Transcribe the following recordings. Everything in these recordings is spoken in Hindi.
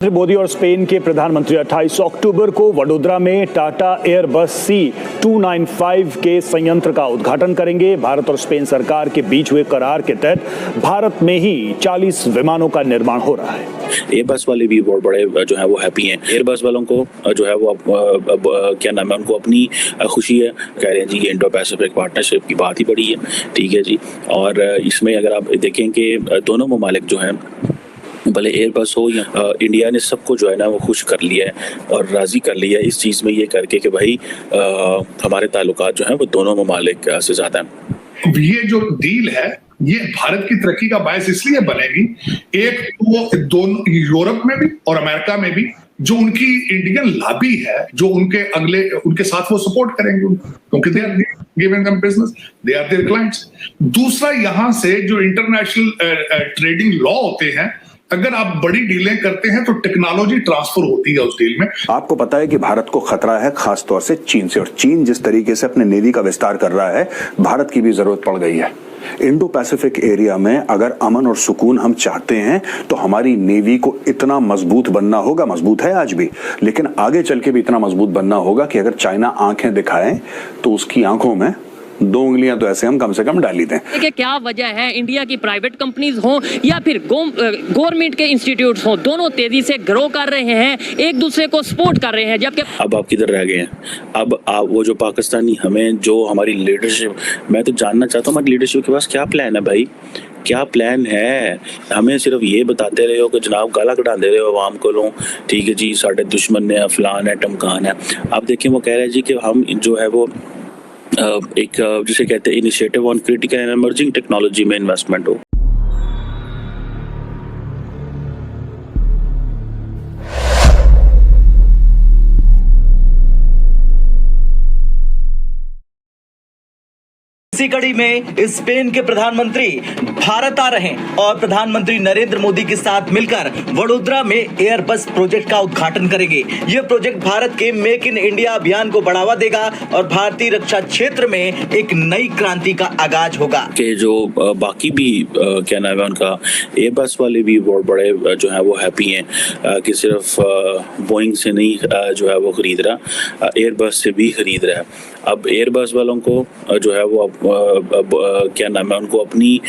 मोदी और स्पेन के प्रधानमंत्री 28 अक्टूबर को वडोदरा में टाटा एयरबस C295 के संयंत्र का उद्घाटन करेंगे। भारत और स्पेन सरकार के बीच हुए करार के तहत भारत में ही 40 विमानों का निर्माण हो रहा है। एयरबस वाले भी बहुत बड़े जो है वो हैप्पी हैं। एयरबस वालों को जो है वो क्या नाम है, उनको अपनी खुशी है। कह रहे हैं जी ये इंडो पैसिफिक पार्टनरशिप की बात ही बड़ी है, ठीक है जी। और इसमें अगर आप देखें कि दोनों ममालिक जो हैं, भले एयरबस हो या इंडिया ने सबको जो है ना वो खुश कर लिया है और राज़ी कर लिया है इस चीज़ में ये करके कि भाई हमारे ताल्लुकात जो हैं वो दोनों ममालिक से ज़्यादा हैं। ये जो डील है ये भारत की तरक्की का बायस इसलिए बनेगी, एक तो दोनों यूरोप में भी और अमेरिका में भी जो उनकी इंडियन लॉबी है, जो उनके साथ वो सपोर्ट करेंगे उनको, क्योंकि they are giving them business, they are their clients. दूसरा, यहां से जो इंटरनेशनल ट्रेडिंग लॉ होते हैं, अगर आप बड़ी डीलें करते हैं तो टेक्नोलॉजी ट्रांसफर होती है उस डील में। आपको पता है कि भारत को खतरा है खास तौर से चीन से, और चीन जिस तरीके से अपने नेवी का विस्तार कर रहा है, भारत की भी जरूरत पड़ गई है। इंडो पैसिफिक एरिया में अगर अमन और सुकून हम चाहते हैं तो हमारी नेवी को इतना मजबूत बनना होगा, मजबूत है आज भी, लेकिन आगे चल के भी इतना मजबूत बनना होगा कि अगर चाइना आंखें दिखाए तो उसकी आंखों में 2 उंगलियां तो ऐसे हम कम से कम डाल ही दें। कि क्या वजह है इंडिया की प्राइवेट कंपनीज हो या फिर गवर्नमेंट के इंस्टीट्यूट्स हो, दोनों तेजी से ग्रो कर रहे हैं, एक दूसरे को सपोर्ट कर रहे हैं। जबकि अब आप किधर रह गए हैं? अब आप वो जो पाकिस्तानी हमें जो हमारी लीडरशिप, मैं तो जानना चाहता हूँ हमारी लीडरशिप के पास क्या प्लान है भाई, क्या प्लान है? हमें सिर्फ ये बताते रहे हो कि जनाब गाला कटाते रहे हो आवाम को, लो ठीक है जी साढ़े दुश्मन है, फलान है, टमकान है। आप देखिए वो कह रहे हैं जी कि हम जो है वो एक जिसे कहते हैं initiative on critical and emerging technology में इन्वेस्टमेंट हो। इसी कड़ी में स्पेन के प्रधानमंत्री भारत आ रहे हैं और प्रधानमंत्री नरेंद्र मोदी के साथ मिलकर वडोदरा में एयरबस प्रोजेक्ट का उद्घाटन करेंगे। यह प्रोजेक्ट भारत के मेक इन इंडिया अभियान को बढ़ावा देगा और भारतीय रक्षा क्षेत्र में एक नई क्रांति का आगाज होगा। कि जो बाकी भी क्या नाम है उनका, एयरबस वाले भी बहुत बड़े जो है वो हैप्पी हैं कि सिर्फ बोइंग से नहीं जो है वो खरीद रहा, एयरबस से भी खरीद रहा है। अब एयरबस वालों को जो है वो क्या नाम है, उनको अपनी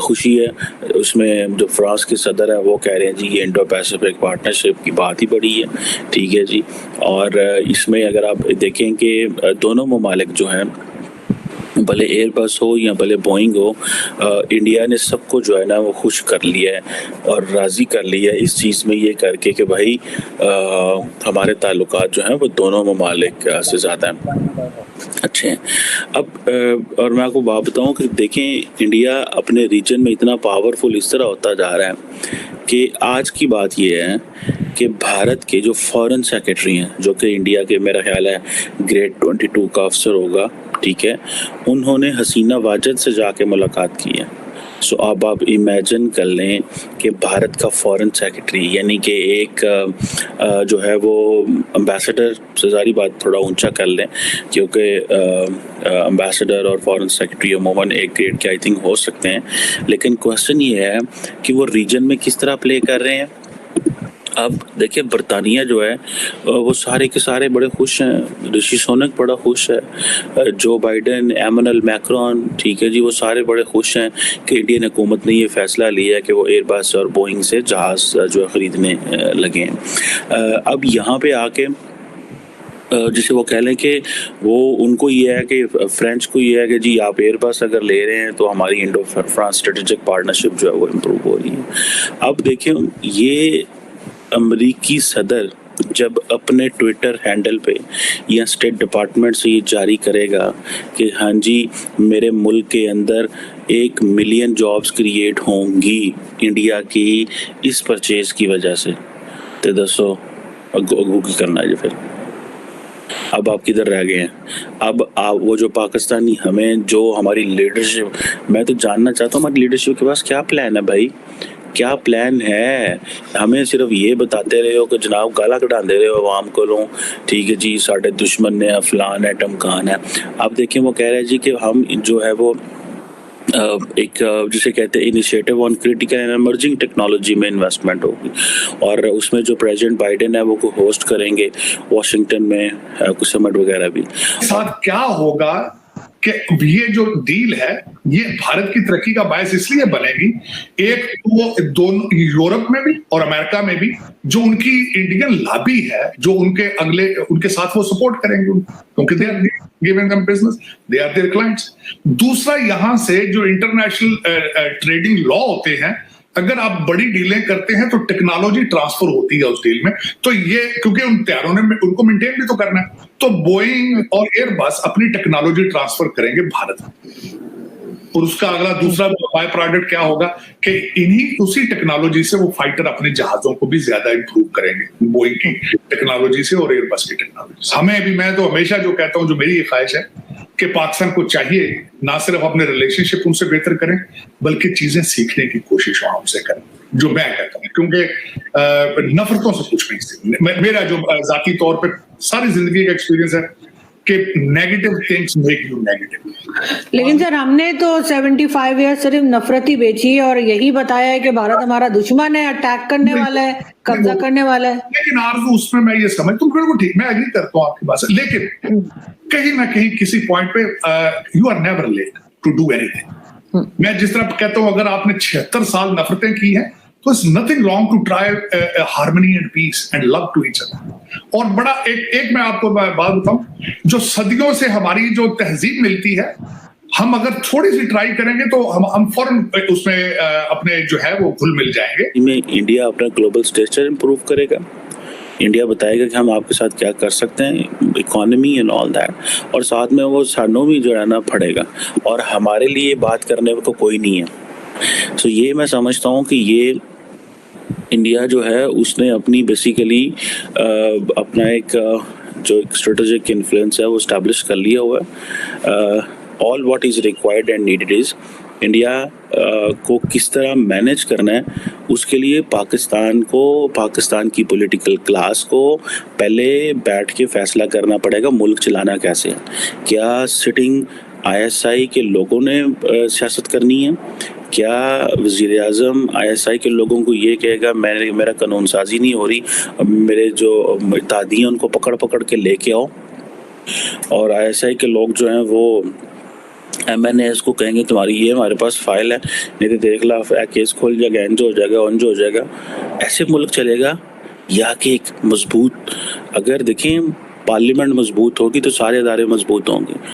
खुशी है। उसमें जो फ्रांस के सदर है वो कह रहे हैं जी ये इंडो पैसिफिक पार्टनरशिप की बात ही बड़ी है, ठीक है जी। और इसमें अगर आप देखें कि दोनों ममालिक जो हैं, भले एयरबस हो या भले बोइंग हो, इंडिया ने सबको जो है ना वो खुश कर लिया है और राज़ी कर लिया है इस चीज़ में ये करके कि भाई हमारे ताल्लुकात जो हैं वो दोनों ममालिक से ज़्यादा अच्छे हैं। अब और मैं आपको बात बताऊँ कि देखें इंडिया अपने रीजन में इतना पावरफुल इस तरह होता जा रहा है कि आज की बात ये है कि भारत के जो फॉरेन सेक्रेटरी हैं, जो कि इंडिया के मेरा ख्याल है ग्रेड 22 का अफसर होगा, ठीक है, उन्होंने हसीना वाजिद से जाके मुलाकात की है। सो अब आप इमेजिन कर लें कि भारत का फॉरेन सेक्रेटरी, यानी कि एक जो है वो एम्बेसडर से, सारी बात थोड़ा ऊंचा कर लें क्योंकि एम्बेसडर और फॉरेन सेक्रेटरी अमूमन एक ग्रेड के आई थिंक हो सकते हैं, लेकिन क्वेश्चन ये है कि वो रीजन में किस तरह प्ले कर रहे हैं। अब देखिए बरतानिया जो है वो सारे के सारे बड़े खुश हैं, ऋषि सुनक बड़ा खुश है, जो बाइडेन, एमैनुअल मैक्रोन, ठीक है जी, वो सारे बड़े खुश हैं कि इंडियन हुकूमत ने ये फैसला लिया है कि वो एयरबस और बोइंग से जहाज़ जो है ख़रीदने लगे हैं। अब यहाँ पे आके जिसे वो कह लें कि वो उनको ये है कि फ्रेंच को ये है कि जी आप एयरबस अगर ले रहे हैं तो हमारी इंडो फ्रांस स्ट्रेटेजिक पार्टनरशिप जो है वो इम्प्रूव हो रही है। अब देखें ये अमेरिकी सदर जब अपने ट्विटर हैंडल पे या स्टेट डिपार्टमेंट से ये जारी करेगा कि हाँ जी मेरे मुल्क के अंदर 1 मिलियन जॉब्स क्रिएट होंगी इंडिया की इस परचेज की वजह से, तो दसो अगू की करना है जी फिर। अब आप किधर रह गए हैं? अब आप वो जो पाकिस्तानी हमें जो हमारी लीडरशिप, मैं तो जानना चाहता हूँ हमारी लीडरशिप के पास क्या प्लान है भाई, क्या प्लान है? हमें सिर्फ ये बताते रहे हो कि जनाब गाला कटाते रहे हो आवाम को, लो ठीक है जी साढ़े दुश्मन है, फलान है, टमकान है। आप देखिए वो कह रहे हैं जी कि हम जो है वो एक जिसे कहते हैं initiative on critical and emerging technology में इन्वेस्टमेंट होगी, और उसमें जो प्रेसिडेंट बाइडेन है वो को होस्ट करेंगे वॉशिंगटन में कुछ समिट वगैरह भी। साथ क्या होगा कि ये जो डील है ये भारत की तरक्की का बायस इसलिए बनेगी, एक तो दोनों यूरोप में भी और अमेरिका में भी जो उनकी इंडियन लॉबी है, जो उनके साथ वो सपोर्ट करेंगे क्योंकि they are giving them business, they are their clients. दूसरा, यहां से जो इंटरनेशनल ट्रेडिंग लॉ होते हैं, अगर आप बड़ी डीलें करते हैं तो टेक्नोलॉजी ट्रांसफर होती है उस डील में, तो ये क्योंकि उन तैयारों ने उनको मेंटेन भी तो करना है, तो बोइंग और एयरबस अपनी टेक्नोलॉजी ट्रांसफर करेंगे भारत में, और उसका अगला दूसरा बाय प्रोडक्ट क्या होगा कि उसी टेक्नोलॉजी से वो फाइटर अपने जहाजों को भी ज्यादा इंप्रूव करेंगे, बोइंग की टेक्नोलॉजी से और एयरबस की टेक्नोलॉजी से। हमें भी, मैं तो हमेशा जो कहता हूं, जो मेरी ये ख्वाहिश है कि पाकिस्तान को चाहिए ना सिर्फ अपने रिलेशनशिप उनसे बेहतर करें, बल्कि चीजें सीखने की कोशिश हमसे करें, जो मैं कहता हूं, क्योंकि नफरतों से कुछ नहीं सीखना। मेरा जो जाती तौर पे सारी जिंदगी का एक्सपीरियंस है कि negative things make you negative. लेकिन सर, हमने तो 75 ईयर सिर्फ नफरत ही बेची है और यही बताया है कि भारत हमारा दुश्मन है, अटैक करने वाला है, कब्जा करने वाला है। लेकिन आरज़ू उसमें मैं ये समझ, तुम बिल्कुल ठीक, मैं एग्री करता हूँ आपकी बात से, लेकिन कहीं ना कहीं किसी पॉइंट पे you are never late to do anything. मैं जिस तरह कहता हूँ, अगर आपने 76 साल नफरतें की हैं तो it's nothing wrong to try harmony and peace and love to each other. और बड़ा एक मैं आपको बात बताऊं, जो सदियों से हमारी जो तहजीब मिलती है, हम अगर थोड़ी सी ट्राई करेंगे तो हम फौरन उसमें अपने जो है वो घुल मिल जाएंगे। में इंडिया अपना ग्लोबल स्टेचर इंप्रूव करेगा, इंडिया बताएगा कि हम आपके साथ क्या कर सकते हैं, इकोनॉमी एंड ऑल दैट, और साथ में वो सानों भी जो है ना पड़ेगा, और हमारे लिए बात करने को कोई नहीं है। तो ये मैं समझता हूँ कि ये इंडिया जो है उसने अपनी बेसिकली अपना एक जो स्ट्रेटेजिक इन्फ्लुएंस है वो स्टैब्लिश कर लिया हुआ है। All what is required and needed is India को किस तरह मैनेज करना है, उसके लिए पाकिस्तान की पॉलिटिकल क्लास को पहले बैठ के फैसला करना पड़ेगा मुल्क चलाना कैसे है। क्या सिटिंग ISI के लोगों ने सियासत करनी है, क्या वज़ीर आज़म ISI के लोगों को ये कहेगा मेरा कानून साजी नहीं हो रही, मेरे जो इत्तेहादी हैं उनको पकड़ के लेके आओ, और ISI के लोग जो हैं वो MNAs को कहेंगे तुम्हारी ये हमारे पास फाइल है, नहीं तो देख ला केस खोल जाएगा, इंज हो जाएगा, उंज हो जाएगा। ऐसे मुल्क चलेगा? या कि एक मजबूत, अगर देखें पार्लियामेंट मजबूत होगी तो सारे इदारे मजबूत होंगे।